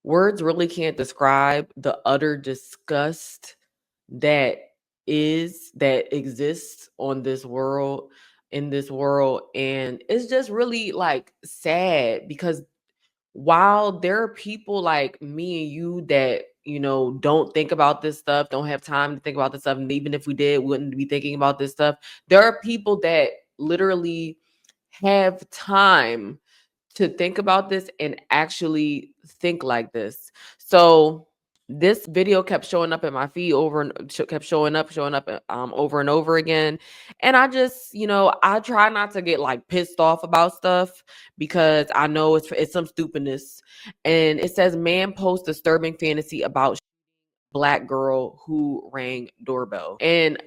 Words really can't describe the utter disgust that that exists on this world, in this world. And it's just really like sad because while there are people like me and you that, don't think about this stuff, don't have time to think about this stuff, and even if we did, we wouldn't be thinking about this stuff. There are people that literally have time to think about this and actually think like this. So this video kept showing up in my feed kept showing up over and over again. And I just, I try not to get like pissed off about stuff because I know it's some stupidness. And it says man posts disturbing fantasy about Black girl who rang doorbell. And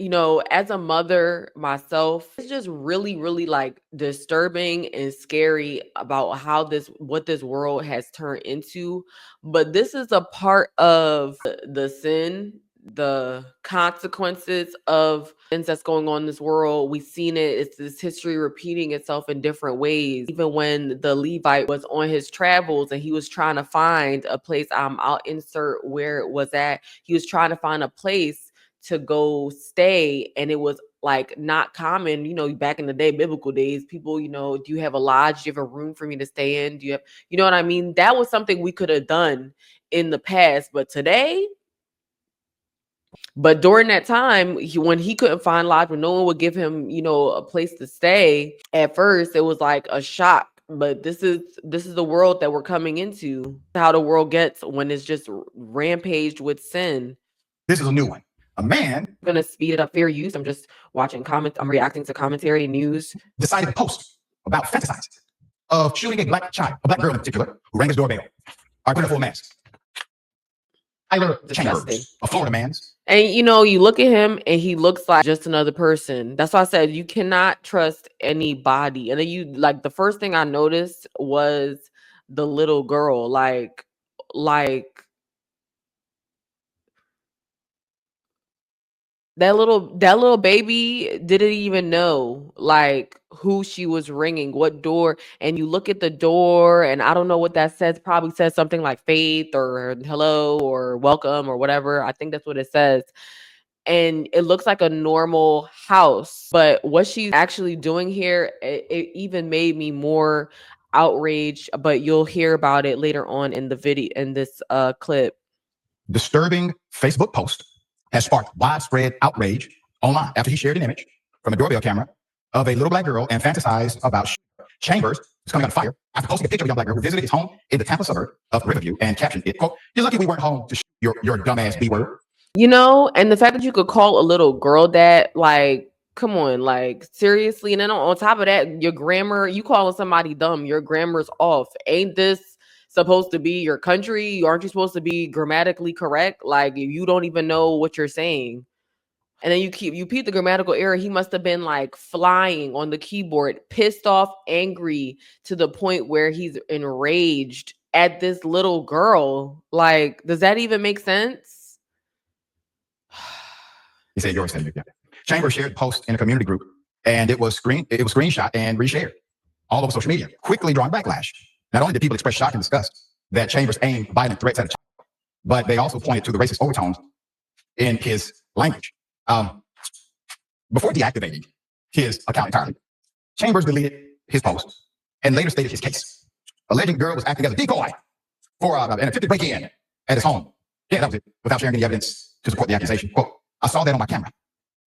as a mother myself, it's just really, really like disturbing and scary about what this world has turned into. But this is a part of the sin, the consequences of things that's going on in this world. We've seen it. It's this history repeating itself in different ways. Even when the Levite was on his travels and he was trying to find a place, I'll insert where it was at. He was trying to find a place to go stay, and it was like not common, back in the day, biblical days, people, do you have a lodge? Do you have a room for me to stay in? Do you have, you know what I mean? That was something we could have done in the past, but during that time, when he couldn't find lodge, when no one would give him, a place to stay, at first it was like a shock. But this is the world that we're coming into. How the world gets when it's just rampaged with sin. This is a new one. A man, I'm gonna speed it up, fair use. I'm just watching comments. I'm reacting to commentary, news. Decided to post about fantasizing of shooting a black girl in particular, who rang his doorbell. Are put her full mask. Tyler Chambers, a Florida man's. And you look at him and he looks like just another person. That's why I said you cannot trust anybody. And then the first thing I noticed was the little girl, like that little baby didn't even know like who she was ringing, what door. And you look at the door, and I don't know what that says. Probably says something like faith or hello or welcome or whatever. I think that's what it says. And it looks like a normal house, but what she's actually doing here, it even made me more outraged. But you'll hear about it later on in the video, in this clip. Disturbing Facebook post has sparked widespread outrage online after he shared an image from a doorbell camera of a little black girl and fantasized about Chambers is coming out of fire after posting a picture of a young black girl who visited his home in the Tampa suburb of Riverview and captioned it, quote, "You're lucky we weren't home to your dumbass B word." And the fact that you could call a little girl that, like, come on, like, seriously. And then on top of that, your grammar, you calling somebody dumb, your grammar's off. Ain't this supposed to be your country? Aren't you supposed to be grammatically correct? Like, you don't even know what you're saying. And then you repeat the grammatical error. He must have been like flying on the keyboard, pissed off, angry, to the point where he's enraged at this little girl. Like, does that even make sense? He said yours. Yeah. Chambers shared the post in a community group, and it was screenshot and reshared all over social media, quickly drawing backlash. Not only did people express shock and disgust that Chambers aimed violent threats at a child, but they also pointed to the racist overtones in his language. Before deactivating his account entirely, Chambers deleted his post and later stated his case, alleging the girl was acting as a decoy for an attempted break-in at his home. Yeah, that was it, without sharing any evidence to support the accusation. Quote, "I saw that on my camera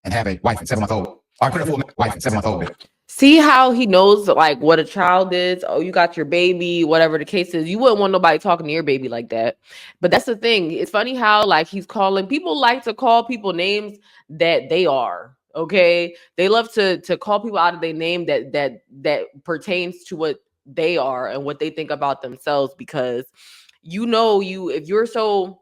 and have a wife and 7-month-old. Or put a full wife and 7-month-old. See how he knows like what a child is? Oh, you got your baby, whatever the case is. You wouldn't want nobody talking to your baby like that. But that's the thing. It's funny how like he's calling people, like to call people names that they are. Okay. They love to call people out of their name that pertains to what they are and what they think about themselves, because if you're so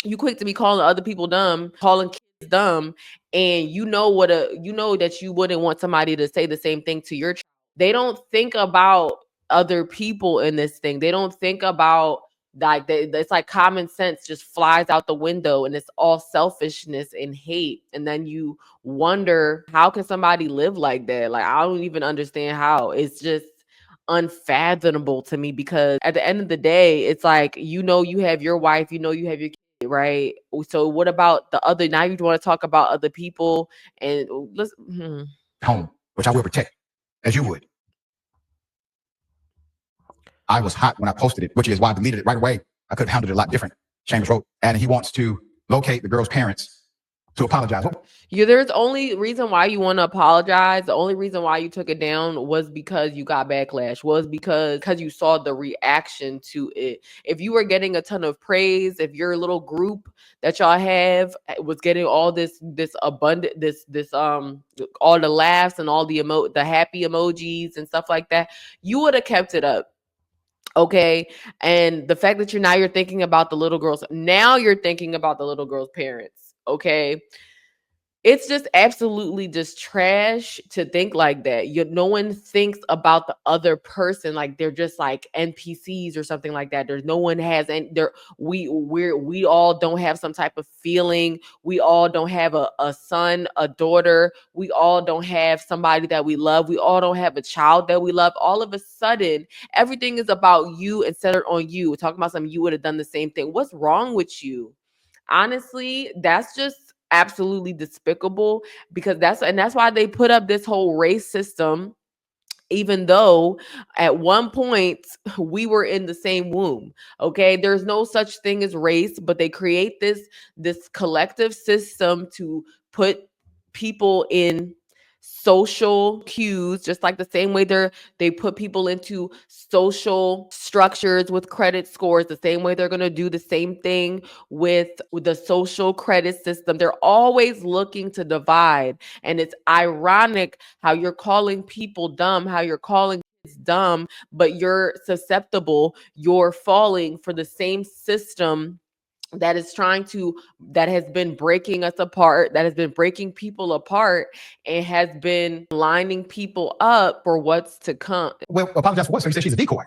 you quick to be calling other people dumb, calling kids dumb, and you know that you wouldn't want somebody to say the same thing to your child. They don't think about other people in this thing. They don't think about like it's like common sense just flies out the window, and it's all selfishness and hate. And then you wonder, how can somebody live like that? Like, I don't even understand how. It's just unfathomable to me, because at the end of the day, it's like, you have your wife, you have your kid, right? So what about the other? Now you want to talk about other people, and home, which I will protect, as you would. I was hot when I posted it, which is why I deleted it right away. I could have handled it a lot different. Chambers wrote, and he wants to locate the girl's parents to apologize. There's only reason why you want to apologize. The only reason why you took it down was because you got backlash, was because you saw the reaction to it. If you were getting a ton of praise, if your little group that y'all have was getting all this abundant, this all the laughs and all the happy emojis and stuff like that, you would have kept it up. Okay. And the fact that you're thinking about the little girls, now you're thinking about the little girl's parents. Okay. It's just absolutely just trash to think like that. No one thinks about the other person like they're just like NPCs or something like that. There's no one has, and we all don't have some type of feeling. We all don't have a son, a daughter. We all don't have somebody that we love. We all don't have a child that we love. All of a sudden, everything is about you and centered on you. We're talking about something you would have done the same thing. What's wrong with you? Honestly, that's just absolutely despicable, because that's why they put up this whole race system, even though at one point we were in the same womb. Okay, there's no such thing as race, but they create this collective system to put people in social cues, just like the same way they put people into social structures with credit scores, the same way they're going to do the same thing with the social credit system. They're always looking to divide. And it's ironic how you're calling people dumb, how you're calling kids dumb, but you're susceptible, you're falling for the same system that has been breaking us apart, that has been breaking people apart, and has been lining people up for what's to come. Well, apologize for what? So he said she's a decoy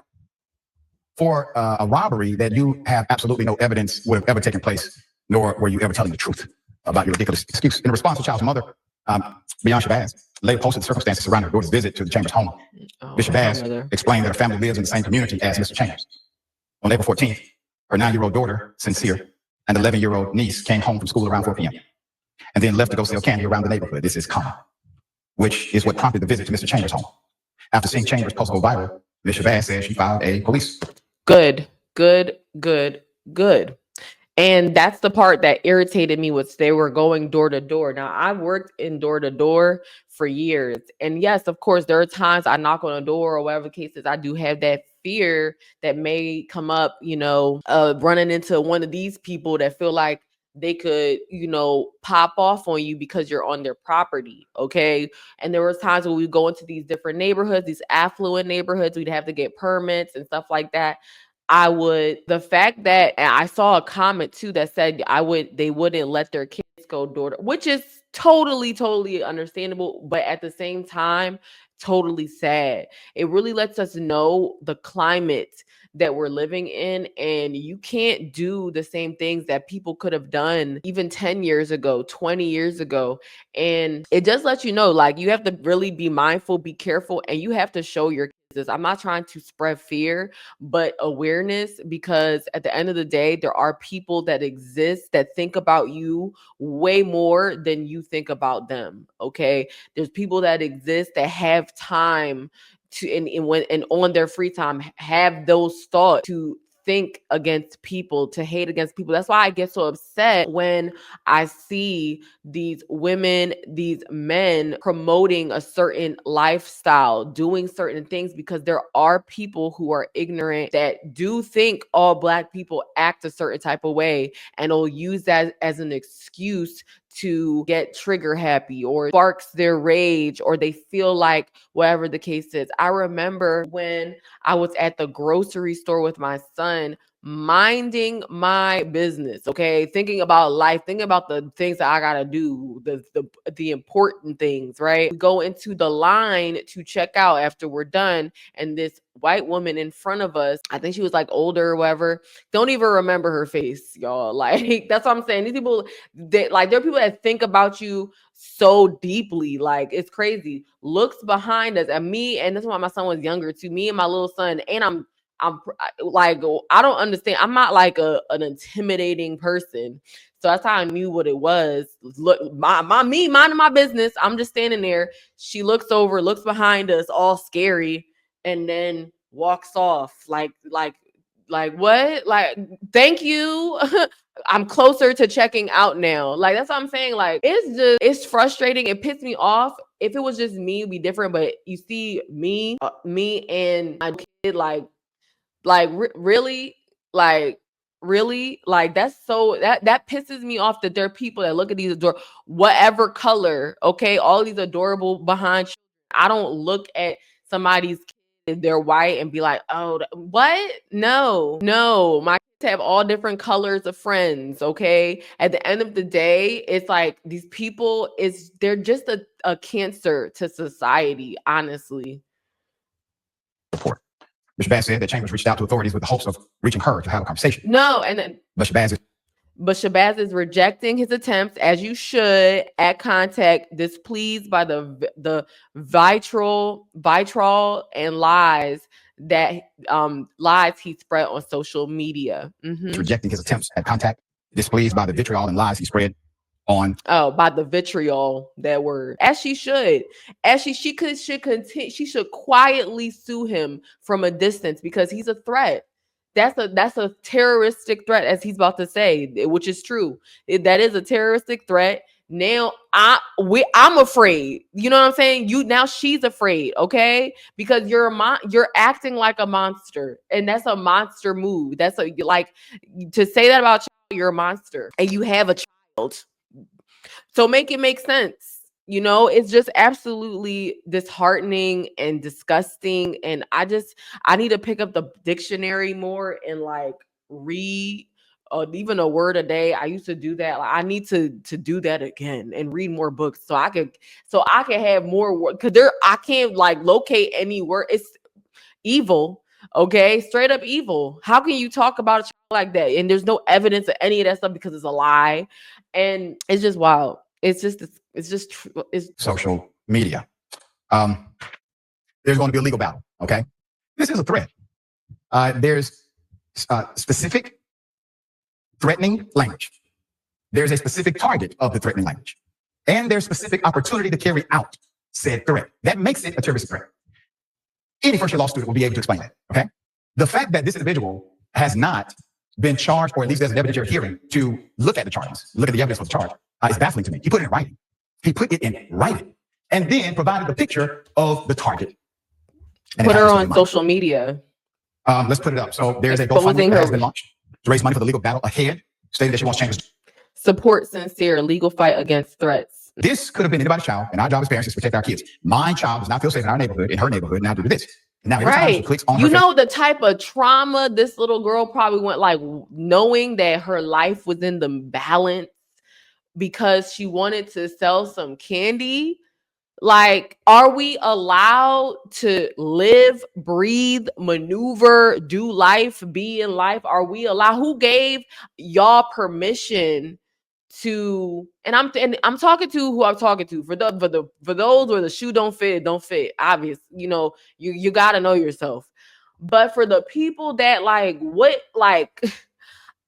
for a robbery that you have absolutely no evidence would have ever taken place, nor were you ever telling the truth about your ridiculous excuse. In response, the child's mother, Beyond Shabazz, later posted the circumstances surrounding her daughter's visit to the Chambers home. Ms. Shabazz explained that her family lives in the same community as Mr. Chambers. On April 14th, her 9-year-old daughter, Sincere, and 11-year-old niece came home from school around 4 p.m. and then left to go sell candy around the neighborhood. This is common, which is what prompted the visit to Mr. Chambers' home. After seeing Chambers' post go viral, Ms. Shabazz said she filed a police. Good. And that's the part that irritated me, was they were going door to door. Now, I've worked in door to door for years. And yes, of course, there are times I knock on a door or whatever the case is, I do have that fear that may come up, running into one of these people that feel like they could, pop off on you because you're on their property. Okay. And there was times when we go into these different neighborhoods, these affluent neighborhoods, we'd have to get permits and stuff like that. The fact that, and I saw a comment too that said they wouldn't let their kids go door to, which is totally understandable, but at the same time, totally sad. It really lets us know the climate that we're living in, and you can't do the same things that people could have done even 10 years ago, 20 years ago. And it just lets you know, like, you have to really be mindful, be careful, and you have to show your kids. I'm not trying to spread fear, but awareness, because at the end of the day, there are people that exist that think about you way more than you think about them. Okay. There's people that exist that have time to, and on their free time, have those thoughts to think against people, to hate against people. That's why I get so upset when I see these women, these men promoting a certain lifestyle, doing certain things, because there are people who are ignorant that do think all Black people act a certain type of way, and will use that as an excuse to get trigger happy or sparks their rage, or they feel like whatever the case is. I remember when I was at the grocery store with my son, minding my business, okay? Thinking about life, thinking about the things that I gotta do, the important things, right? We go into the line to check out after we're done, and this white woman in front of us, I think she was like older or whatever, don't even remember her face, y'all. Like, that's what I'm saying. These people, that like, there are people that think about you so deeply, like it's crazy. Looks behind us, and me, and that's why my son was younger too. Me and my little son, and I'm like, I don't understand. I'm not like an intimidating person. So that's how I knew what it was. Look, me minding my business. I'm just standing there. She looks over, looks behind us, all scary, and then walks off. Like what? Like, thank you. I'm closer to checking out now. Like, that's what I'm saying. Like, it's frustrating. It pissed me off. If it was just me, it'd be different. But you see me and my kid, really, like really, like that's so that pisses me off that there are people that look at these whatever color, okay, all these adorable behind children. I don't look at somebody's kid if they're white and be like, oh, what? No, my kids have all different colors of friends, okay? At the end of the day, it's like these people they're just a cancer to society, honestly. Report. Mr. Bass said that Chambers reached out to authorities with the hopes of reaching her to have a conversation. No, and then But Shabazz is rejecting his attempts, as you should, at contact, displeased by the vitriol and lies he spread on social media. Rejecting his attempts at contact, displeased by the vitriol and lies he spread on. Oh, by the vitriol, that word. As she should. Should continue. She should quietly sue him from a distance because he's a threat. That's a terroristic threat, as he's about to say, which is true. That is a terroristic threat. Now I'm afraid. You know what I'm saying? Now she's afraid, okay? Because you're acting like a monster, and that's a monster move. That's like to say that about child, you're a monster, and you have a child. So make it make sense. You know, it's just absolutely disheartening and disgusting. And I need to pick up the dictionary more and like read even a word a day. I used to do that. Like, I need to do that again and read more books so I can have more work, because I can't like locate any word. It's evil. Okay, straight up evil. How can you talk about a child like that and there's no evidence of any of that stuff because it's a lie? And it's just wild. It's just social media. There's going to be a legal battle. Okay, this is a threat. There's specific threatening language. There's a specific target of the threatening language, and there's specific opportunity to carry out said threat. That makes it a terrorist threat. Any first-year law student will be able to explain that, okay? The fact that this individual has not been charged, or at least there's an evidentiary hearing to look at the charges, look at the evidence for the charge, is baffling to me. He put it in writing. And then provided the picture of the target. And put her on social media. Let's put it up. So there's a GoFundMe that has been launched to raise money for the legal battle ahead, stating that she wants Chambers. Support sincere legal fight against threats. This could have been anybody's child, and our job as parents is to protect our kids. My child does not feel safe in our neighborhood, in her neighborhood, now due to this. Now, every time she clicks on the type of trauma this little girl probably went, like knowing that her life was in the balance because she wanted to sell some candy. Like, are we allowed to live, breathe, maneuver, do life, be in life? Are we allowed? Who gave y'all permission to? And I'm talking to who I'm talking to. For those where the shoe don't fit, obvious. You know, you gotta know yourself. But for the people that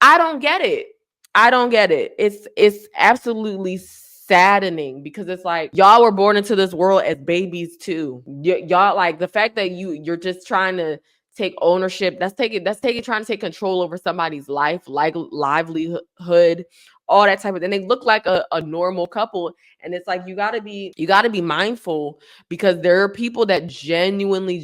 I don't get it. It's absolutely saddening because it's like y'all were born into this world as babies too. Y'all, like, the fact that you're just trying to take ownership, that's trying to take control over somebody's life, like livelihood, all that type of thing. They look like a normal couple, and it's like you gotta be mindful, because there are people that genuinely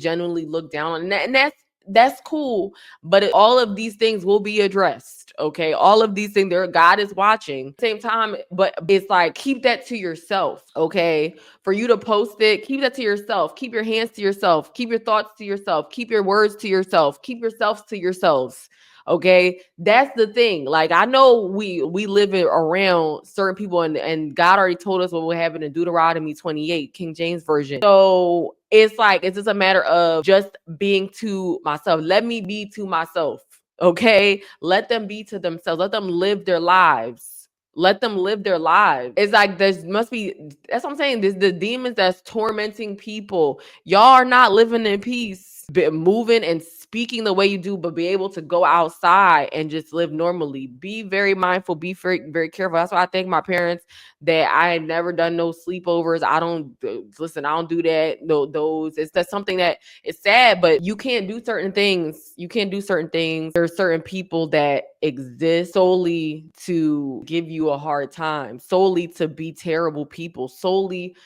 look down on that, and that's cool, but all of these things will be addressed. Okay, all of these things, God is watching. Same time, but it's like, keep that to yourself. Okay, for you to post it, keep that to yourself. Keep your hands to yourself. Keep your thoughts to yourself. Keep your words to yourself. Keep yourselves to yourselves. Okay, that's the thing. Like, I know we live around certain people, and God already told us what will happen in Deuteronomy 28, King James version. So it's like, it's just a matter of just being to myself. Let me be to myself. Okay, let them be to themselves. Let them live their lives. Let them live their lives. It's like there's must be. That's what I'm saying. This the demons that's tormenting people. Y'all are not living in peace, moving and speaking the way you do, but be able to go outside and just live normally. Be very mindful. Be very, very careful. That's why I thank my parents that I had never done no sleepovers. I don't listen. I don't do that. No, those. It's that's something that is sad, but you can't do certain things. You can't do certain things. There are certain people that exist solely to give you a hard time, solely to be terrible people, solely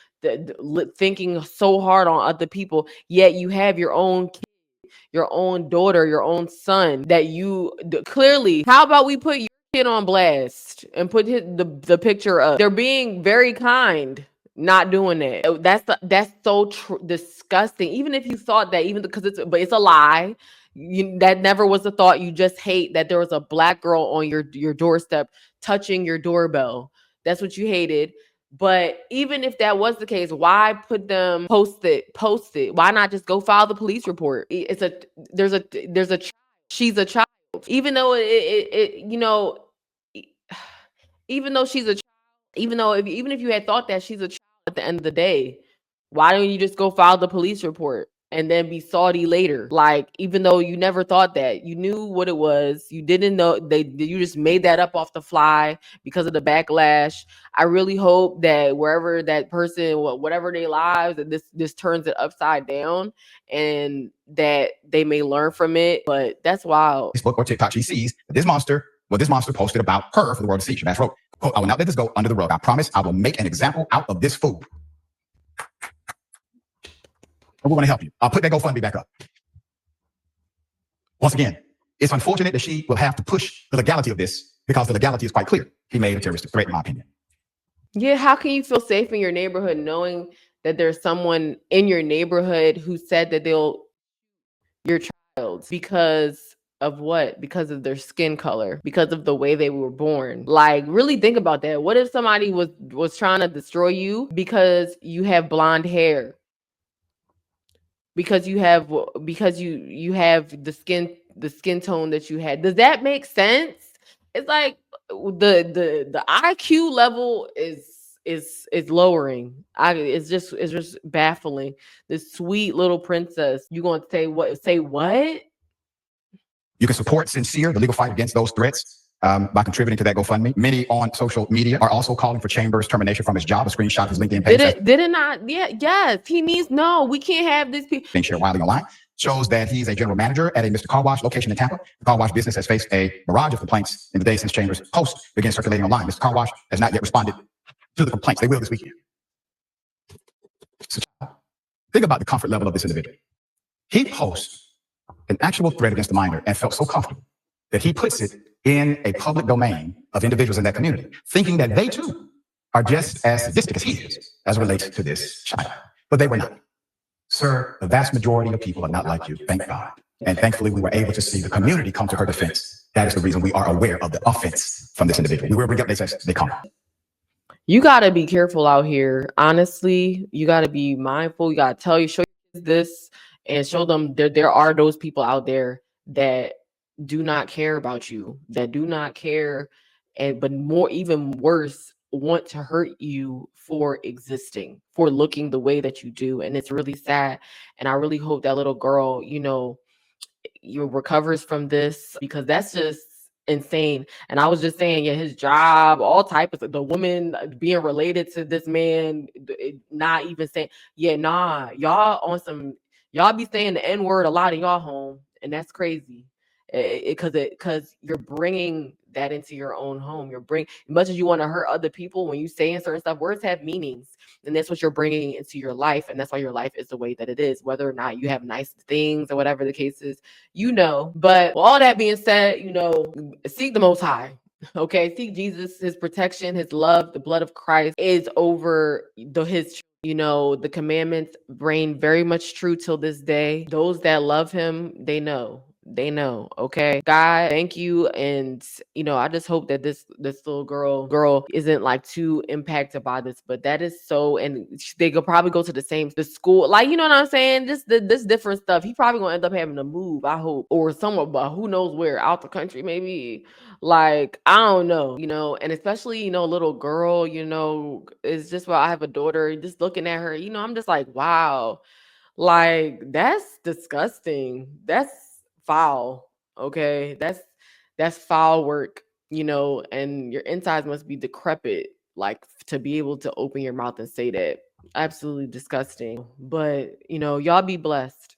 thinking so hard on other people. Yet you have your own kid, your own daughter, your own son that you clearly. How about we put your kid on blast and put the picture up? They're being very kind. Not doing that. That's so disgusting. Even if you thought that, even because it's a lie. That never was a thought. You just hate that there was a black girl on your doorstep touching your doorbell. That's what you hated. But even if that was the case, why put them post it? Why not just go file the police report? There's a she's a child. Even though even though she's a child, even if you had thought that she's a child at the end of the day, why don't you just go file the police report and then be salty later? Like, even though you never thought that, you knew what it was, you didn't know you just made that up off the fly because of the backlash. I really hope that wherever that person, whatever their lives, that this turns it upside down and that they may learn from it. But that's wild. Facebook or TikTok, she sees this monster posted about her for the world to see. She wrote, quote, "I will not let this go under the rug. I promise I will make an example out of this fool. We want to help you. I'll put that GoFundMe back up." Once again, it's unfortunate that she will have to push the legality of this because the legality is quite clear. He made a terroristic threat, in my opinion. Yeah, how can you feel safe in your neighborhood knowing that there's someone in your neighborhood who said that they'll your child because of what? Because of their skin color, because of the way they were born. Like, really think about that. What if somebody was trying to destroy you because you have blonde hair? Because you have the skin tone that you had. Does that make sense? It's like the IQ level is lowering. It's just baffling. This sweet little princess. You gonna say what? Say what? You can support Sincere, the legal fight against those threats, by contributing to that GoFundMe. Many on social media are also calling for Chambers' termination from his job. A screenshot of his LinkedIn page Did it not? Yeah, yes. He needs no. We can't have these people being shared widely online. Shows that he's a general manager at a Mr. Car Wash location in Tampa. The car wash business has faced a barrage of complaints in the days since Chambers' post began circulating online. Mr. Car Wash has not yet responded to the complaints. They will this weekend. So think about the comfort level of this individual. He posts an actual threat against the minor and felt so comfortable that he puts it in a public domain of individuals in that community, thinking that they too are just as sadistic as he is as it relates to this child. But they were not. Sir, the vast majority of people are not like you, thank God. And thankfully, we were able to see the community come to her defense. That is the reason we are aware of the offense from this individual. We will bring up their they come. You got to be careful out here. Honestly, you got to be mindful. You got to show you this and show them there are those people out there that do not care about you, that do not care, but even worse, want to hurt you for existing, for looking the way that you do. And it's really sad. And I really hope that little girl, you recovers from this, because that's just insane. And I was just saying, yeah, his job, all types of the woman being related to this man, not even saying, yeah, nah, y'all be saying the N-word a lot in y'all home, and that's crazy. Because you're bringing that into your own home. As much as you want to hurt other people, when you saying certain stuff, words have meanings, and that's what you're bringing into your life, and that's why your life is the way that it is, whether or not you have nice things or whatever the case is, But with all that being said, seek the Most High. Okay, seek Jesus, his protection, his love. The blood of Christ is over his. The commandments reign very much true till this day. Those that love him, they know. they know. Okay, God, thank you. And I just hope that this little girl isn't like too impacted by this. But that is so, and they could probably go to the school, like, you know what I'm saying, this different stuff. He probably gonna end up having to move, I hope, or somewhere, but who knows where, out the country maybe. Like, I don't know, and especially, little girl, it's just, well, I have a daughter, just looking at her, I'm just like, wow, like, that's disgusting. That's foul. Okay. That's foul work, and your insides must be decrepit, like, to be able to open your mouth and say that. Absolutely disgusting. But, y'all be blessed.